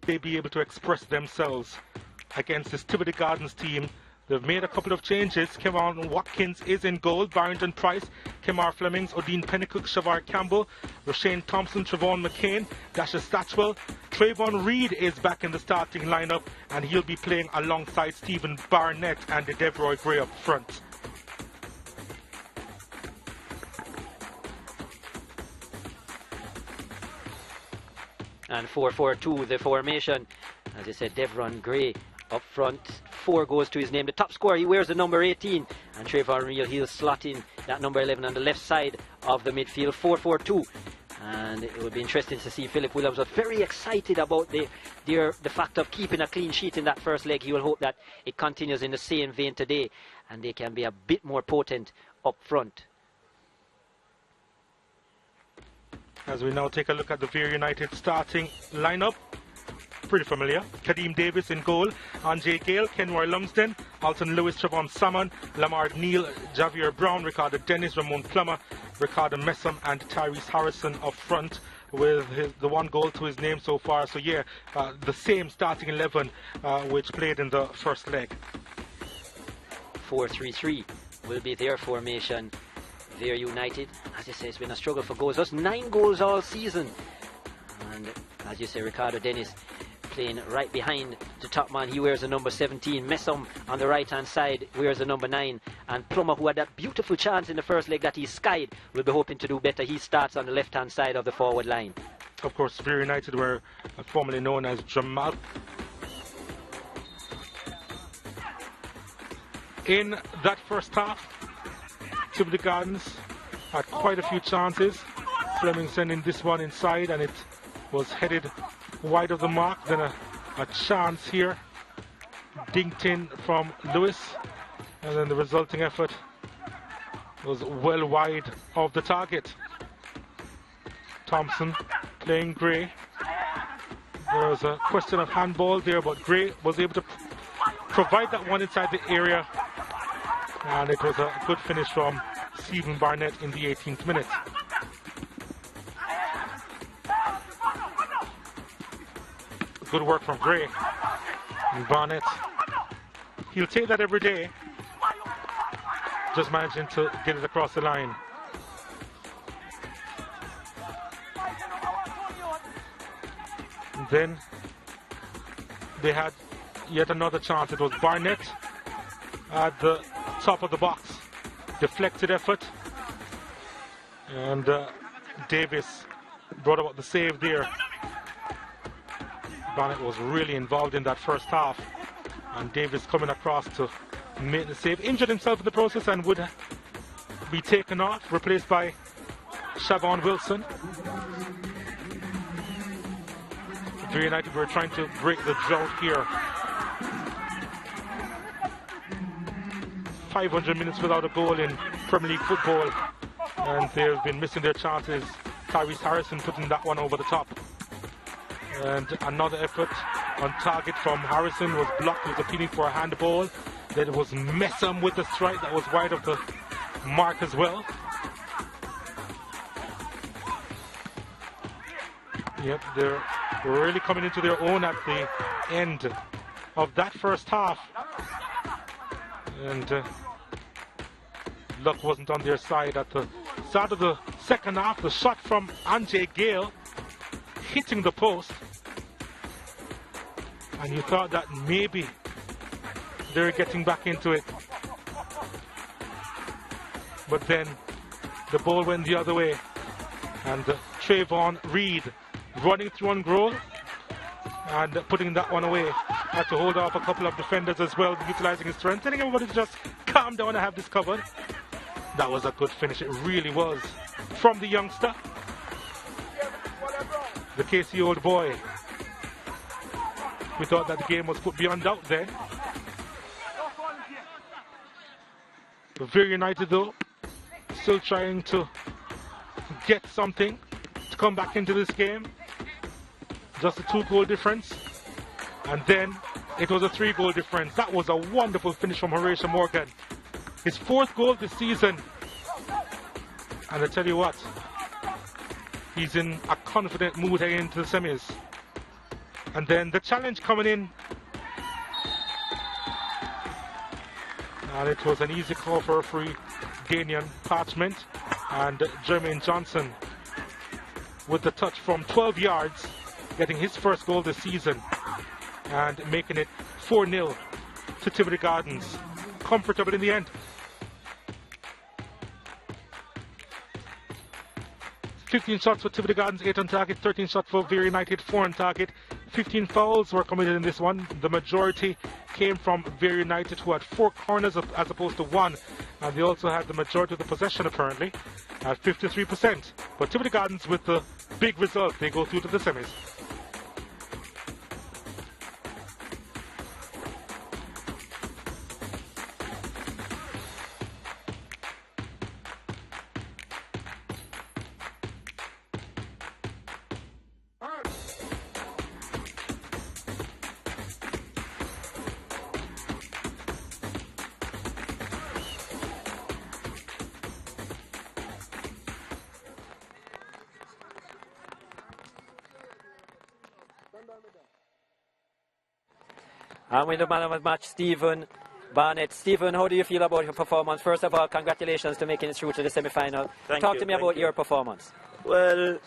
they be able to express themselves against this Tivoli Gardens team. They've made a couple of changes. Kevon Watkins is in goal. Barrington Price, Kemar Flemings, Odine Pennicook, Shavar Campbell, Roshane Thompson, Trevon McCain, Dasha Stachwell. Trayvon Reed is back in the starting lineup, and he'll be playing alongside Stephen Barnett and Devroy Gray up front. And 4-4-2 the formation. As I said, Devron Gray up front, 4 goals to his name. The top scorer, he wears the number 18, and Trayvon Reed, he'll slot in that number 11 on the left side of the midfield. 4-4-2, and it will be interesting to see. Philip Williams was very excited about the fact of keeping a clean sheet in that first leg. He will hope that it continues in the same vein today, and they can be a bit more potent up front. As we now take a look at the Vere United starting lineup, pretty familiar. Kadeem Davis in goal, Anjay Gale, Kenwar Lumsden, Alton Lewis, Trevon Salmon, Lamar Neal, Javier Brown, Ricardo Dennis, Ramon Plummer, Ricardo Messam and Tyrese Harrison up front with the 1 goal to his name so far. So yeah, the same starting 11 which played in the first leg. 4-3-3 will be their formation. Vere United, as you say, it's been a struggle for goals. Just 9 goals all season. And as you say, Ricardo Dennis playing right behind the top man. He wears the number 17. Messam on the right hand side wears the number 9. And Plummer, who had that beautiful chance in the first leg that he skied, will be hoping to do better. He starts on the left hand side of the forward line. Of course, Vere United were formerly known as Jamal. In that first half, Tivoli Gardens had quite a few chances. Fleming sending this one inside, and it was headed wide of the mark. Then a chance here, dinked in from Lewis, and then the resulting effort was well wide of the target. Thompson playing Gray. There was a question of handball there, but Gray was able to provide that one inside the area, and it was a good finish from Stephen Barnett in the 18th minute. Good work from Gray and Barnett. He'll take that every day. Just managing to get it across the line. And then they had yet another chance. It was Barnett at the top of the box. Deflected effort. And Davis brought about the save there. Barnett was really involved in that first half, and Davis coming across to make the save. Injured himself in the process and would be taken off, replaced by Shavon Wilson. Vere United were trying to break the drought here. 500 minutes without a goal in Premier League football, and they've been missing their chances. Tyrese Harrison putting that one over the top. And another effort on target from Harrison was blocked. He was appealing for a handball. Then it was Messam with the strike that was wide of the mark as well. Yep, they're really coming into their own at the end of that first half. And luck wasn't on their side at the start of the second half. The shot from Anjay Gale hitting the post, and you thought that maybe they're getting back into it, but then the ball went the other way, and Trayvon Reed running through on goal and putting that one away. Had to hold off a couple of defenders as well, utilizing his strength, telling everybody to just calm down and have this covered. That was a good finish, it really was, from the youngster, the KC old boy. We thought that the game was put beyond doubt there. Vere United, though, still trying to get something to come back into this game. Just a 2-goal difference. And then it was a 3-goal difference. That was a wonderful finish from Horatio Morgan. His 4th goal this season. And I tell you what, he's in a confident mood heading into the semis. And then the challenge coming in. And it was an easy call for a free. Danian Parchment and Jermaine Johnson with the touch from 12 yards, getting his first goal this season and making it 4-0 to Tivoli Gardens. Comfortable in the end. 15 shots for Tivoli Gardens, 8 on target, 13 shots for Vere United, 4 on target. 15 fouls were committed in this one. The majority came from Vere United, who had 4 corners as opposed to 1. And they also had the majority of the possession apparently at 53%. But Tivoli Gardens with the big result, they go through to the semis. And with the man of the match, Stephen Barnett. Stephen, how do you feel about your performance? First of all, congratulations to making it through to the semi-final. Talk to me about your performance. Well,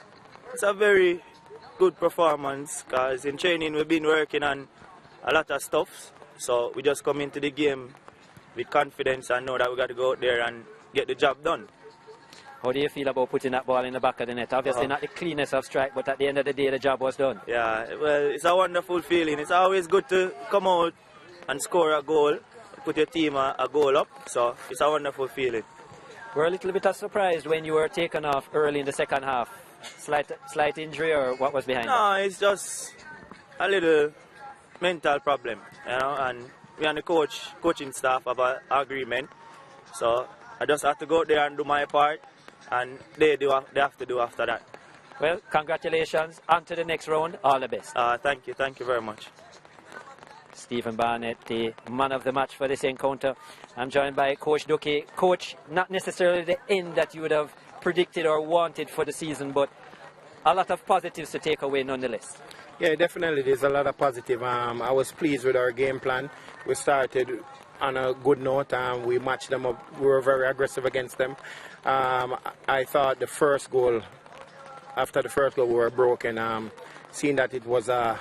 it's a very good performance because in training we've been working on a lot of stuff. So we just come into the game with confidence and know that we got to go out there and get the job done. How do you feel about putting that ball in the back of the net? Obviously not the cleanest of strike, but at the end of the day the job was done. Yeah, well, it's a wonderful feeling. It's always good to come out and score a goal, put your team a goal up. So it's a wonderful feeling. We're a little bit surprised when you were taken off early in the second half. Slight injury or what was behind it? No, it's just a little mental problem, you know, and we and the coaching staff have an agreement. So I just have to go out there and do my part. And they have to do after that. Well, congratulations. On to the next round. All the best. Thank you very much. Stephen Barnett, the man of the match for this encounter. I'm joined by Coach Duque. Coach, not necessarily the end that you would have predicted or wanted for the season, but a lot of positives to take away nonetheless. Yeah, definitely. There's a lot of positive. I was pleased with our game plan. We started on a good note. We matched them up. We were very aggressive against them. I thought the first goal, after the first goal, we were broken. Seeing that it was a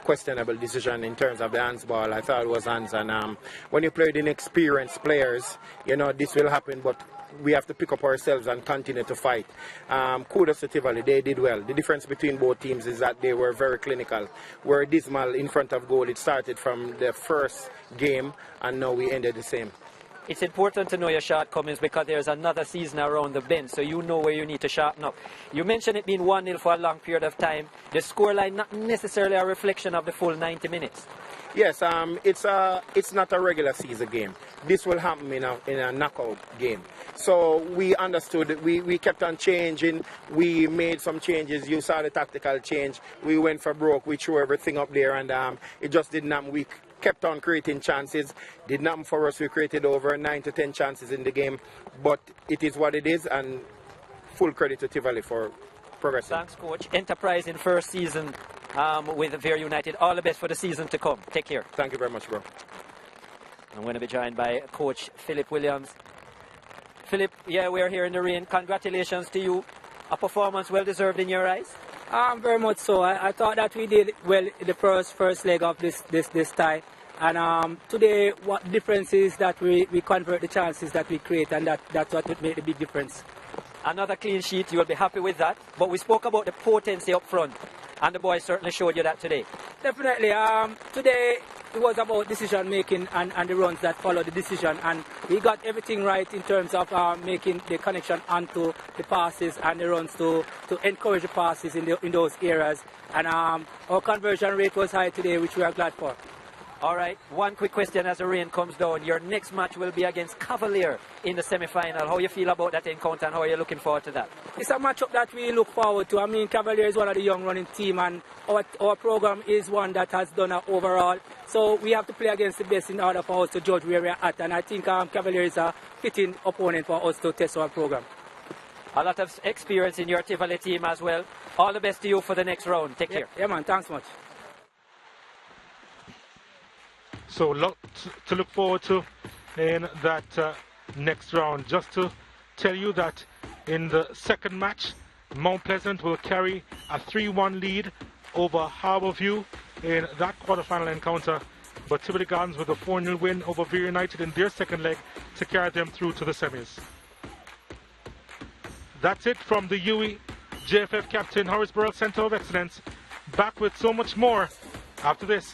questionable decision in terms of the hands ball, I thought it was hands. And when you play with inexperienced players, you know, this will happen, but we have to pick up ourselves and continue to fight. Kudos to Tivoli, they did well. The difference between both teams is that they were very clinical. We're dismal in front of goal. It started from the first game and now we ended the same. It's important to know your shortcomings because there's another season around the bend, so you know where you need to sharpen up. You mentioned it being 1-0 for a long period of time. The scoreline not necessarily a reflection of the full 90 minutes. Yes, it's not a regular season game. This will happen in a knockout game. So we understood, we kept on changing, we made some changes. You saw the tactical change. We went for broke, we threw everything up there, and it just didn't happen. We kept on creating chances. Did not happen for us. We created over 9 to 10 chances in the game, but it is what it is, and full credit to Tivoli for progressing. Thanks, Coach. Enterprise in first season with Vere United. All the best for the season to come. Take care. Thank you very much, bro. I'm going to be joined by Coach Philip Williams. Philip, yeah, we're here in the rain. Congratulations to you. A performance well deserved in your eyes. Very much so. I thought that we did well in the first leg of this tie. And today, what difference is that we convert the chances that we create, and that's what would make the big difference. Another clean sheet, you'll be happy with that. But we spoke about the potency up front, and the boys certainly showed you that today. Definitely. Today, it was about decision making and the runs that follow the decision, and we got everything right in terms of making the connection onto the passes and the runs to encourage the passes in those areas. And our conversion rate was high today, which we are glad for. All right, one quick question as the rain comes down. Your next match will be against Cavalier in the semi-final. How you feel about that encounter and how are you looking forward to that? It's a matchup that we look forward to. I mean, Cavalier is one of the young running team, and our program is one that has done overall. So we have to play against the best in order for us to judge where we are at. And I think Cavalier is a fitting opponent for us to test our program. A lot of experience in your Tivoli team as well. All the best to you for the next round. Take care. Yeah, man. Thanks much. So lot to look forward to in that next round. Just to tell you that in the second match, Mount Pleasant will carry a 3-1 lead over Harbourview in that quarter-final encounter, but Tivoli Gardens with a 4-0 win over Vere United in their second leg to carry them through to the semis. That's it from the UE JFF captain, Horace Burrell Centre of Excellence. Back with so much more after this.